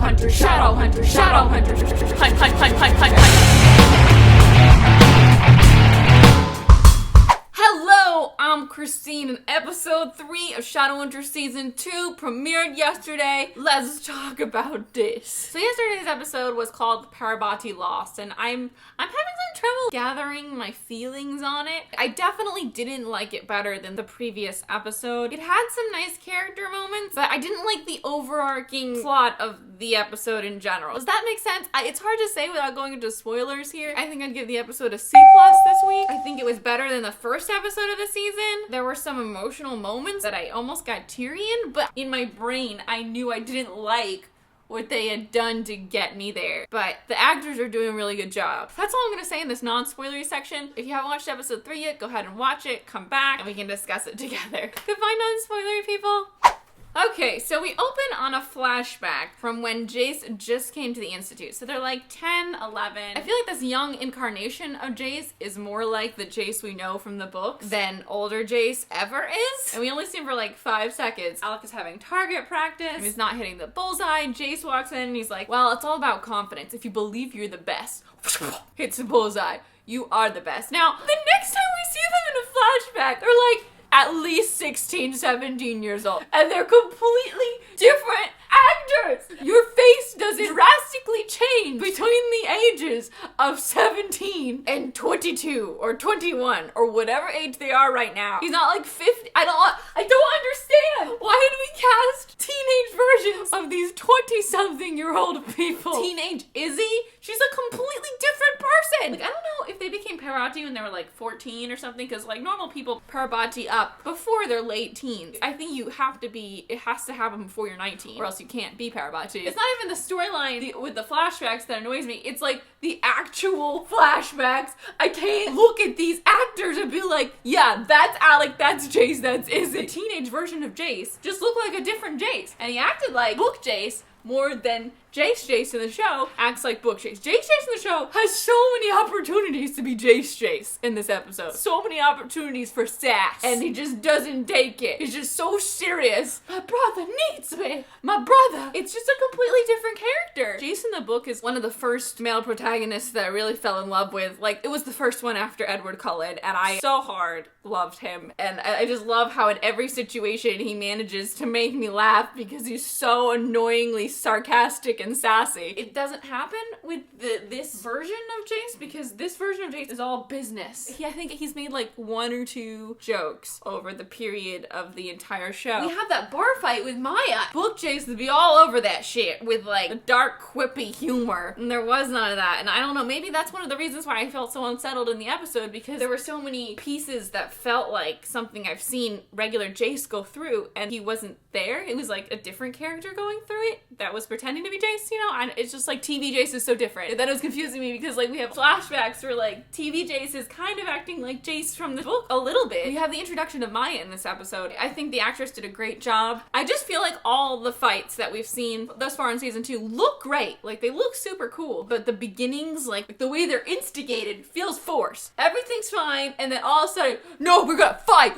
Shadowhunters, Shadowhunters, Shadowhunters, hunt, hunt, hunt, hunt, hunt, hunt. Hello, I'm Christine, and episode 3 of Shadowhunters season 2 premiered yesterday. Let's talk about this. So yesterday's episode was called Parabati Lost, and I'm having some trouble gathering my feelings on it. I definitely didn't like it better than the previous episode. It had some nice character moments, but I didn't like the overarching plot of the episode in general. Does that make sense? It's hard to say without going into spoilers here. I think I'd give the episode a C+ this week. I think it was better than the first episode of the season. There were some emotional moments that I almost got teary in, but in my brain, I knew I didn't like what they had done to get me there. But the actors are doing a really good job. That's all I'm gonna say in this non-spoilery section. If you haven't watched episode 3 yet, go ahead and watch it, come back, and we can discuss it together. Goodbye, non-spoilery people. Okay, so we open on a flashback from when Jace just came to the Institute. So they're like 10, 11. I feel like this young incarnation of Jace is more like the Jace we know from the books than older Jace ever is. And we only see him for like 5 seconds. Alec is having target practice, and he's not hitting the bullseye. Jace walks in and he's like, well, it's all about confidence. If you believe you're the best, hits the bullseye. You are the best. Now, the next time we see them in a flashback, they're like, at least 16, 17 years old. And they're completely different actors. Your face doesn't drastically change between the ages of 17 and 22 or 21 or whatever age they are right now. He's not like 50. I don't understand. Why do we cast teenage versions of these 20-something-year-old people? Teenage Izzy? She's a completely different person. Like, I don't know if they became Parabati when they were like 14 or something, because like normal people Parabati up before they're late teens. I think it has to happen before you're 19, or else you can't be Parabati. It's not even the storyline with the flashbacks that annoys me. It's like the actual flashbacks. I can't look at these actors and be like, yeah, that's Alec, that's Jace, that's Izzy. The teenage version of Jace just looked like a different Jace. And he acted like book Jace more than Jace in the show acts like book Jace. Jace in the show has so many opportunities to be Jace in this episode. So many opportunities for sass. And he just doesn't take it. He's just so serious. My brother needs me. My brother. It's just a completely different character. Jace in the book is one of the first male protagonists that I really fell in love with. Like, it was the first one after Edward Cullen, and I so hard loved him. And I just love how in every situation he manages to make me laugh because he's so annoyingly sarcastic and sassy. It doesn't happen with this version of Jace, because this version of Jace is all business. I think he's made like 1 or 2 jokes over the period of the entire show. We have that bar fight with Maya. Book Jace would be all over that shit with like dark, quippy humor. And there was none of that. And I don't know, maybe that's one of the reasons why I felt so unsettled in the episode, because there were so many pieces that felt like something I've seen regular Jace go through, and he wasn't there. It was like a different character going through it that was pretending to be Jace, you know? And it's just like TV Jace is so different. And that was confusing me because like we have flashbacks where like TV Jace is kind of acting like Jace from the book a little bit. We have the introduction of Maya in this episode. I think the actress did a great job. I just feel like all the fights that we've seen thus far in season 2 look great. Like they look super cool, but the beginnings, like the way they're instigated feels forced. Everything's fine, and then all of a sudden, no, we're gonna fight!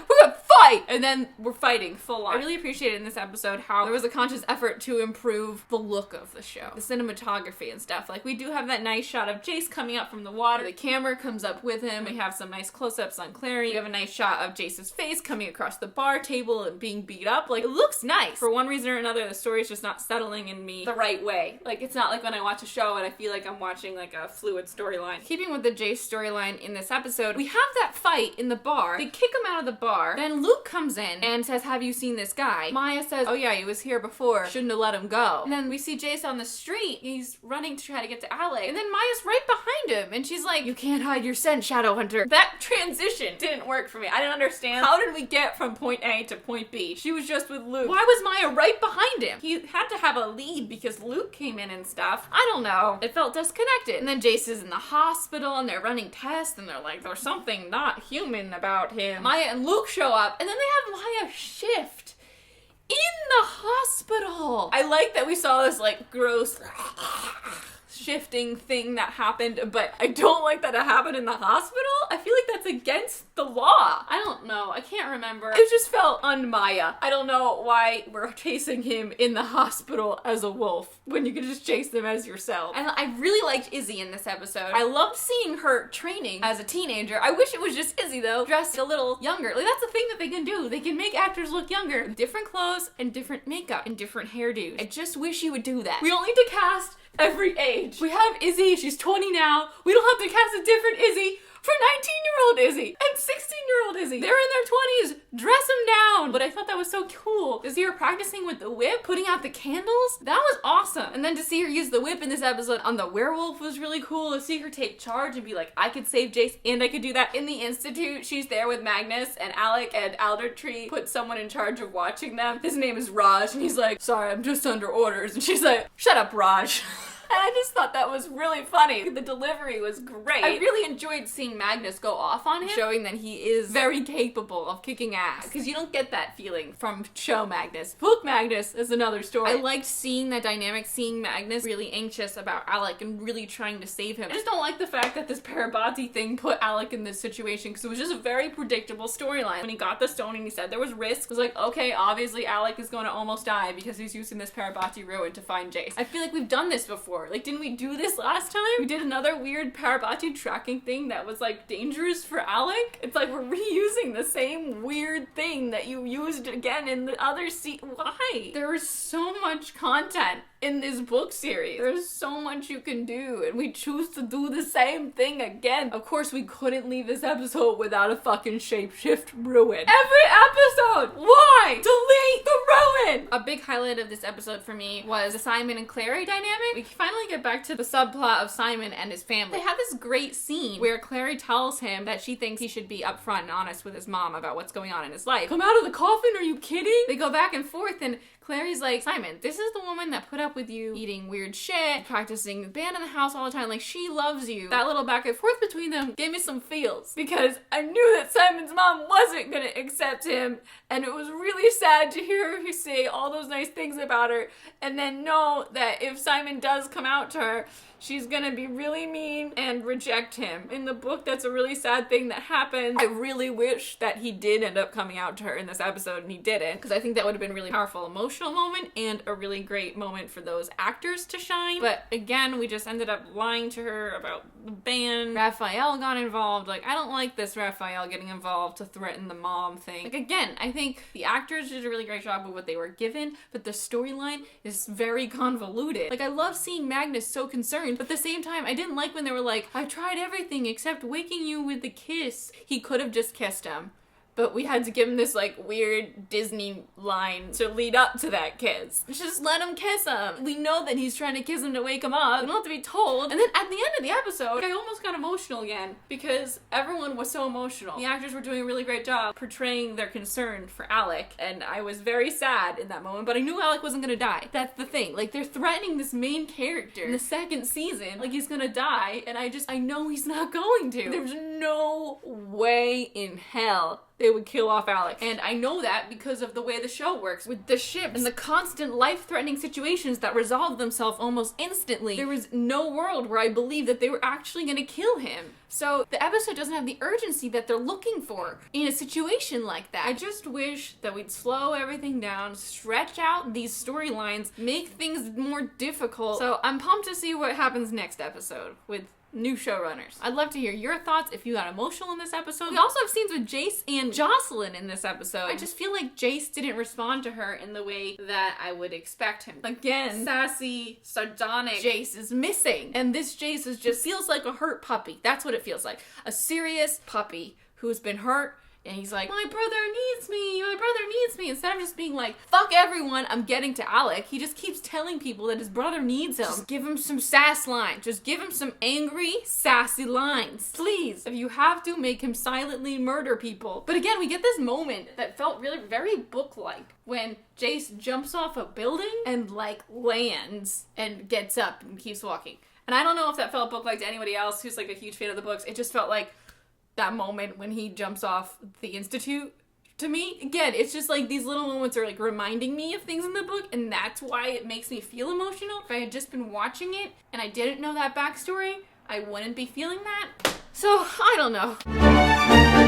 And then we're fighting full on. I really appreciated in this episode how there was a conscious effort to improve the look of the show. The cinematography and stuff. Like we do have that nice shot of Jace coming up from the water. The camera comes up with him. We have some nice close-ups on Clary. We have a nice shot of Jace's face coming across the bar table and being beat up. Like it looks nice. For one reason or another, the story is just not settling in me the right way. Like it's not like when I watch a show and I feel like I'm watching like a fluid storyline. Keeping with the Jace storyline in this episode, we have that fight in the bar. They kick him out of the bar. Then Luke comes in and says, have you seen this guy? Maya says, oh yeah, he was here before. Shouldn't have let him go. And then we see Jace on the street. He's running to try to get to Alec. And then Maya's right behind him. And she's like, you can't hide your scent, Shadowhunter. That transition didn't work for me. I didn't understand. How did we get from point A to point B? She was just with Luke. Why was Maya right behind him? He had to have a lead because Luke came in and stuff. I don't know. It felt disconnected. And then Jace is in the hospital and they're running tests and they're like, there's something not human about him. Maya and Luke show up and then they have Maya shift in the hospital. I like that we saw this like gross shape-shifting thing that happened, but I don't like that it happened in the hospital. I feel like that's against the law. I don't know. I can't remember. It just felt un-Maya. I don't know why we're chasing him in the hospital as a wolf when you could just chase them as yourself. And I really liked Izzy in this episode. I loved seeing her training as a teenager. I wish it was just Izzy though, dressed a little younger. Like that's the thing that they can do. They can make actors look younger. Different clothes and different makeup and different hairdos. I just wish you would do that. We don't need to cast every age. We have Izzy, she's 20 now. We don't have to cast a different Izzy for 19-year-old Izzy and 16-year-old Izzy. They're in their 20s. Dress them down. But I thought that was so cool. To see her practicing with the whip, putting out the candles, that was awesome. And then to see her use the whip in this episode on the werewolf was really cool. To see her take charge and be like, I could save Jace and I could do that. In the Institute, she's there with Magnus and Alec, and Aldertree put someone in charge of watching them. His name is Raj, and he's like, sorry, I'm just under orders. And she's like, shut up, Raj. And I just thought that was really funny. The delivery was great. I really enjoyed seeing Magnus go off on him, showing that he is very capable of kicking ass. Because you don't get that feeling from show Magnus. Book Magnus is another story. I liked seeing that dynamic, seeing Magnus really anxious about Alec and really trying to save him. I just don't like the fact that this Parabati thing put Alec in this situation, because it was just a very predictable storyline. When he got the stone and he said there was risk, it was like, okay, obviously Alec is going to almost die because he's using this Parabati ruin to find Jace. I feel like we've done this before. Like, didn't we do this last time? We did another weird Parabati tracking thing that was like dangerous for Alec. It's like we're reusing the same weird thing that you used again in the other Why? There is so much content in this book series. There's so much you can do, and we choose to do the same thing again. Of course, we couldn't leave this episode without a fucking shapeshift ruin. Every episode! Why? Delete the ruin! A big highlight of this episode for me was the Simon and Clary dynamic. We finally get back to the subplot of Simon and his family. They have this great scene where Clary tells him that she thinks he should be upfront and honest with his mom about what's going on in his life. Come out of the coffin? Are you kidding? They go back and forth, and Clary's like, Simon, this is the woman that put up with you eating weird shit, practicing band in the house all the time. Like, she loves you. That little back and forth between them gave me some feels, because I knew that Simon's mom wasn't gonna accept him, and it was really sad to hear her say all those nice things about her, and then know that if Simon does come out to her, she's gonna be really mean and reject him. In the book, that's a really sad thing that happens. I really wish that he did end up coming out to her in this episode, and he didn't, because I think that would have been a really powerful emotional moment and a really great moment for those actors to shine. But again, we just ended up lying to her about the band. Raphael got involved. Like, I don't like this Raphael getting involved to threaten the mom thing. Like, again, I think the actors did a really great job with what they were given, but the storyline is very convoluted. Like, I love seeing Magnus so concerned, but at the same time, I didn't like when they were like, I tried everything except waking you with the kiss. He could have just kissed him, but we had to give him this like weird Disney line to lead up to that kiss. Just let him kiss him. We know that he's trying to kiss him to wake him up. We don't have to be told. And then at the end of the episode, I almost got emotional again, because everyone was so emotional. The actors were doing a really great job portraying their concern for Alec, and I was very sad in that moment, but I knew Alec wasn't gonna die. That's the thing. Like, they're threatening this main character in the second season like he's gonna die, and I know he's not going to. There's no way in hell they would kill off Alec. And I know that because of the way the show works with the ships and the constant life-threatening situations that resolve themselves almost instantly. There was no world where I believed that they were actually going to kill him. So the episode doesn't have the urgency that they're looking for in a situation like that. I just wish that we'd slow everything down, stretch out these storylines, make things more difficult. So I'm pumped to see what happens next episode with new showrunners. I'd love to hear your thoughts if you got emotional in this episode. We also have scenes with Jace and Jocelyn in this episode. I just feel like Jace didn't respond to her in the way that I would expect him. Again, sassy, sardonic Jace is missing. And this Jace just feels like a hurt puppy. That's what it feels like. A serious puppy who's been hurt, and he's like, my brother needs me, instead of just being like, fuck everyone, I'm getting to Alec. He just keeps telling people that his brother needs him. Just give him some sass lines. Just give him some angry, sassy lines. Please, if you have to, make him silently murder people. But again, we get this moment that felt really very book-like, when Jace jumps off a building and like lands and gets up and keeps walking. And I don't know if that felt book-like to anybody else who's like a huge fan of the books. It just felt like that moment when he jumps off the Institute To me, again, it's just like these little moments are like reminding me of things in the book, and that's why it makes me feel emotional. If I had just been watching it and I didn't know that backstory, I wouldn't be feeling that. So, I don't know.